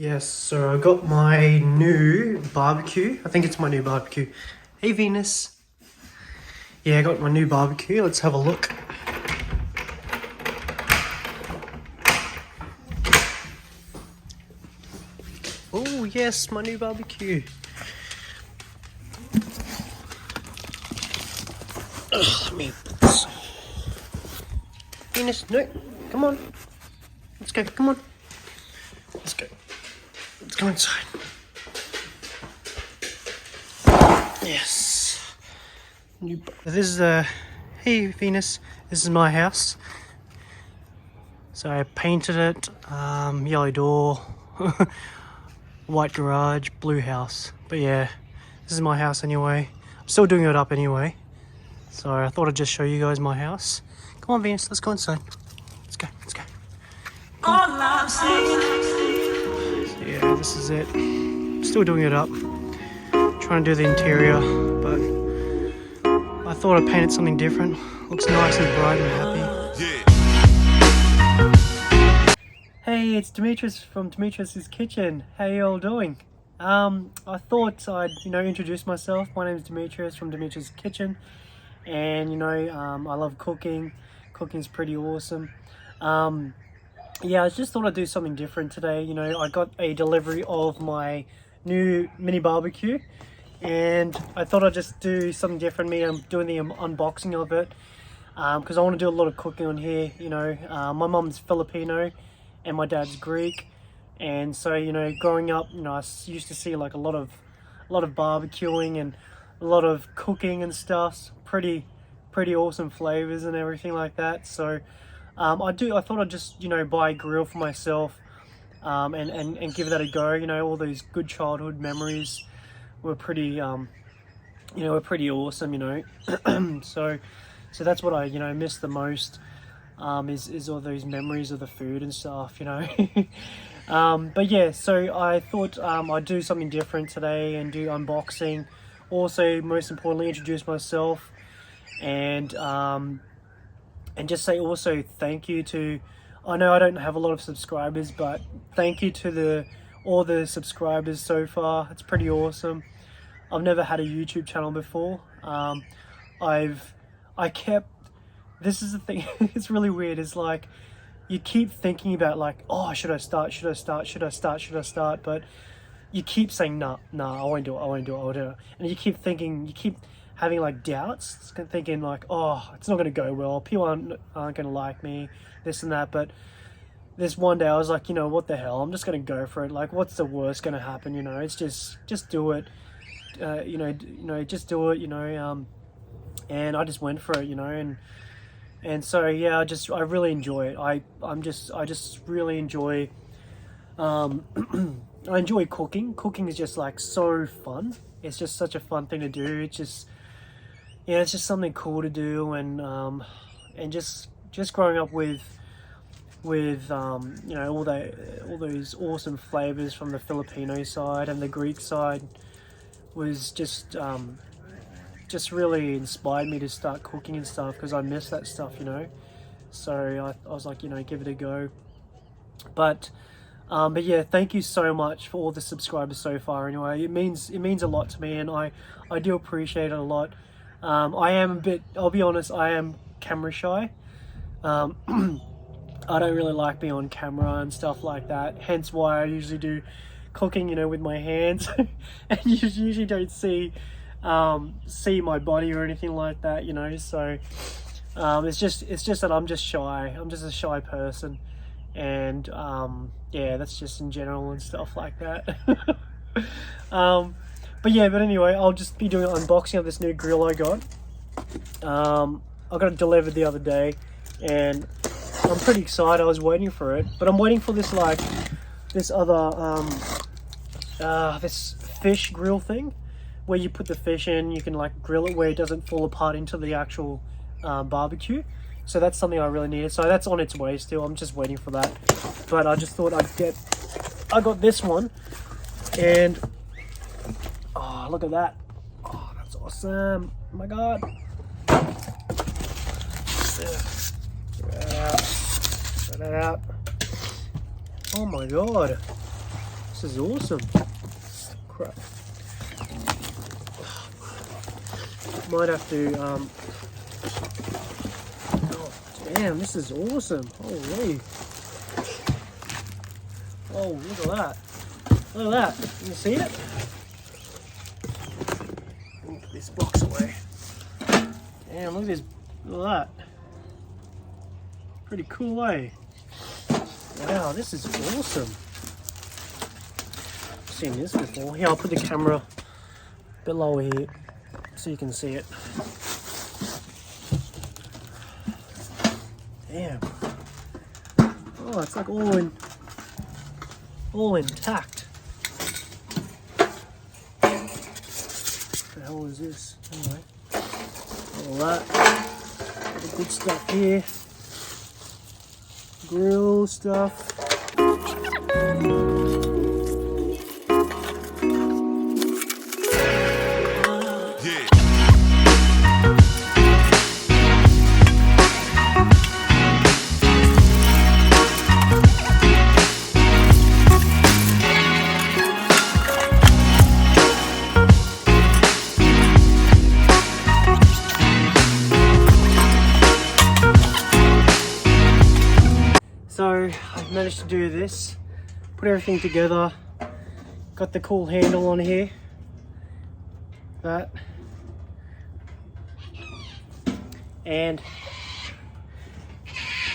Yes, so I got my new barbecue. I think it's my new barbecue. Hey, Venus. Yeah, I got my new barbecue. Let's have a look. Oh, yes, my new barbecue. Let me put this. Venus, no, come on. Let's go, come on. Let's go. Let's go inside. Yes. This is hey Venus, this is my house. So I painted it, yellow door, white garage, blue house. But yeah, this is my house anyway. I'm still doing it up anyway. So I thought I'd just show you guys my house. Come on Venus, let's go inside. Let's go, let's go. So yeah, this is it. Still doing it up. Trying to do the interior, but I thought I painted something different. Looks nice and bright and happy. Hey, it's Demetrius from Demetrius's Kitchen. How you all doing? I thought I'd, introduce myself. My name is Demetrius from Demetrius's Kitchen, and I love cooking. Cooking's pretty awesome. Yeah, I just thought I'd do something different today. I got a delivery of my new mini barbecue, and I thought I'd just do something different. I'm doing the unboxing of it because I want to do a lot of cooking on here. My mum's Filipino and my dad's Greek, and so growing up, I used to see like a lot of barbecuing and a lot of cooking and stuff. Pretty awesome flavors and everything like that. So I thought I'd just buy a grill for myself and give that a go. All those good childhood memories were pretty pretty awesome. So that's what I miss the most, is all those memories of the food and stuff. But yeah, so I thought I'd do something different today and do unboxing. Also, most importantly, introduce myself and just say also thank you to, I know I don't have a lot of subscribers, but thank you to all the subscribers so far. It's pretty awesome. I've never had a YouTube channel before. This is the thing, it's really weird. It's like, you keep thinking about like, oh, should I start? But you keep saying, nah, I won't do it. And you keep having like doubts, thinking like, oh, it's not going to go well. People aren't going to like me, this and that. But this one day I was like, what the hell? I'm just going to go for it. Like, what's the worst going to happen? It's just do it. Just do it. And I just went for it. And so yeah, I really enjoy it. I just really enjoy. I enjoy cooking. Cooking is just like so fun. It's just such a fun thing to do. It's just something cool to do, and just growing up with all those awesome flavors from the Filipino side and the Greek side was just really inspired me to start cooking and stuff, because I miss that stuff, So I was like, give it a go. But yeah, thank you so much for all the subscribers so far. Anyway, it means a lot to me, and I do appreciate it a lot. I'll be honest, I am camera shy. I don't really like being on camera and stuff like that. Hence why I usually do cooking, with my hands, and you usually don't see my body or anything like that, So it's just that I'm just shy. I'm just a shy person, and yeah, that's just in general and stuff like that. But anyway, I'll just be doing an unboxing of this new grill I got. I got it delivered the other day, and I'm pretty excited. I was waiting for it, but I'm waiting for this other this fish grill thing, where you put the fish in, you can like grill it where it doesn't fall apart into the actual barbecue. So that's something I really needed. So that's on its way still. I'm just waiting for that. But I just thought I got this one, and oh, look at that. Oh, that's awesome. Oh my God. Get that out. Oh my God. This is awesome. Crap. Might have to, oh, damn, this is awesome. Holy. Oh, look at that. Look at that. Can you see it? Put this box away. Damn, look at this. Look at that. Pretty cool, eh? Wow, this is awesome. I've seen this before. Here, I'll put the camera a bit lower here so you can see it. Damn. Oh, it's like all intact. What the hell is this? Anyway, all that. All the good stuff here. Grill stuff. So I've managed to do this, put everything together, got the cool handle on here, that, and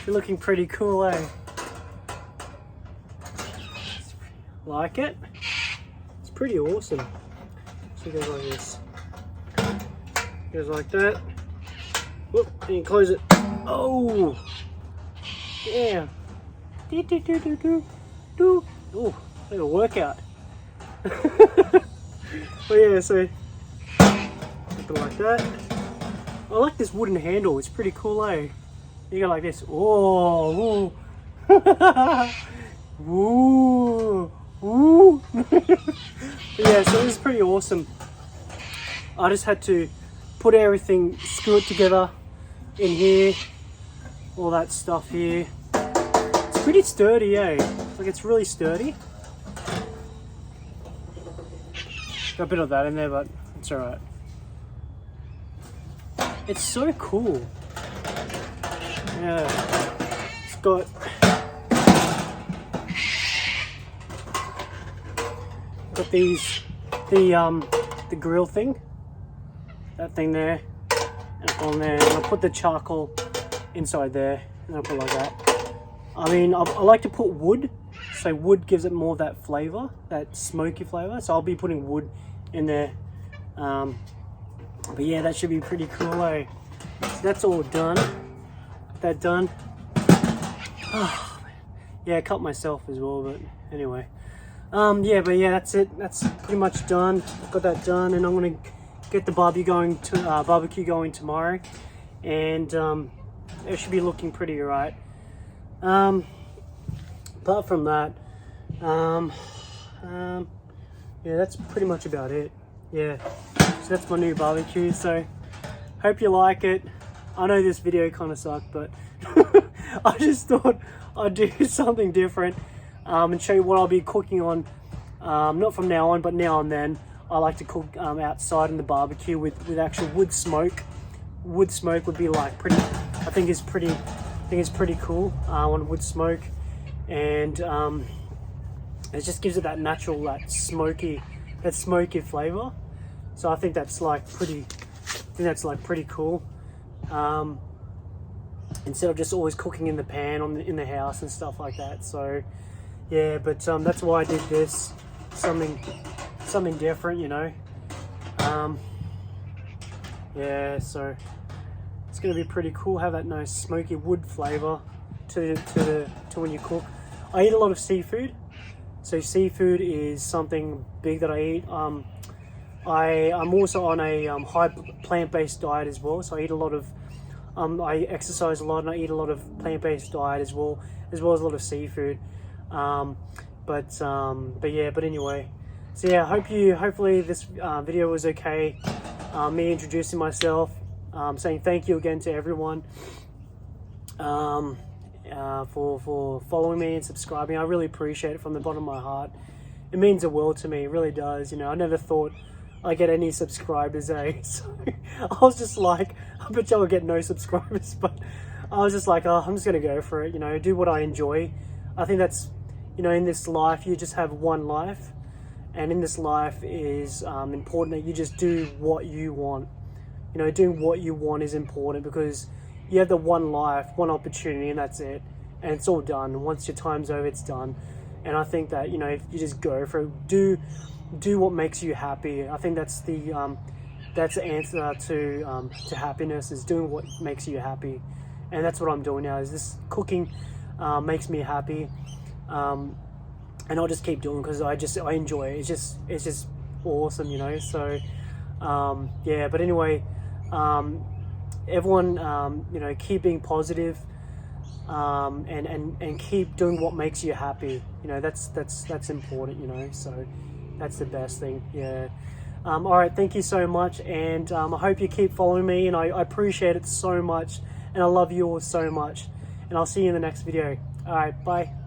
you're looking pretty cool, eh? Like it? It's pretty awesome. So it goes like this. Goes like that. Whoop, and you close it. Oh! Yeah. Oh, like a workout. But yeah, so keep it like that. I like this wooden handle, it's pretty cool, eh? You go like this. Oh, woo. Woo. Yeah, so this is pretty awesome. I just had to put everything, screw it together in here, all that stuff here. It's pretty sturdy, eh? Like, it's really sturdy. Got a bit of that in there, but it's alright. It's so cool. Yeah. It's got these, the grill thing. That thing there. And on there. And I'll put the charcoal inside there. And I'll put it like that. I mean, I like to put wood. So wood gives it more of that flavour, that smoky flavour. So I'll be putting wood in there. But yeah, that should be pretty cool, eh? So that's all done. Got that done. Oh, yeah, I cut myself as well, but anyway. Yeah, but yeah, that's it. That's pretty much done. Got that done, and I'm gonna get the barbecue going tomorrow, and it should be looking pretty alright. Apart from that, yeah, that's pretty much about it. Yeah, so that's my new barbecue. So hope you like it. I know this video kind of sucked, but I just thought I'd do something different and show you what I'll be cooking on. Not from now on, but now and then. I like to cook outside in the barbecue with actual wood smoke. Wood smoke would be like pretty. I think it's pretty cool on wood smoke, and it just gives it that natural, that smoky flavor. So I think that's like pretty. Pretty cool. Instead of just always cooking in the pan in the house and stuff like that. So yeah, but that's why I did this. Something different, you know. Yeah, so it's gonna be pretty cool. Have that nice smoky wood flavor to when you cook. I eat a lot of seafood, so seafood is something big that I eat. I'm also on a high plant-based diet as well, so I eat a lot of I exercise a lot and I eat a lot of plant-based diet as well as a lot of seafood. But anyway, so yeah, hopefully this video was okay. Me introducing myself, saying thank you again to everyone for following me and subscribing. I really appreciate it from the bottom of my heart. it means the world to me. It really does. You know, I never thought I get any subscribers, eh? So I was just like, I bet you I'll get no subscribers, but I was just like, oh, I'm just gonna go for it. You know, do what I enjoy. I think that's, you know, in this life, you just have one life, and in this life is important that you just do what you want. You know, doing what you want is important because you have the one life, one opportunity, and that's it. And it's all done. Once your time's over, it's done. And I think that, you know, if you just go for it, do what makes you happy. I think that's the answer to happiness, is doing what makes you happy. And that's what I'm doing now. Is this cooking makes me happy, and I'll just keep doing because I enjoy it. It's just awesome, you know. So yeah. But anyway, everyone, you know, keep being positive, and keep doing what makes you happy. You know, that's important. You know, so that's the best thing. Yeah. All right. Thank you so much, and I hope you keep following me, and I appreciate it so much, and I love you all so much, and I'll see you in the next video. All right. Bye.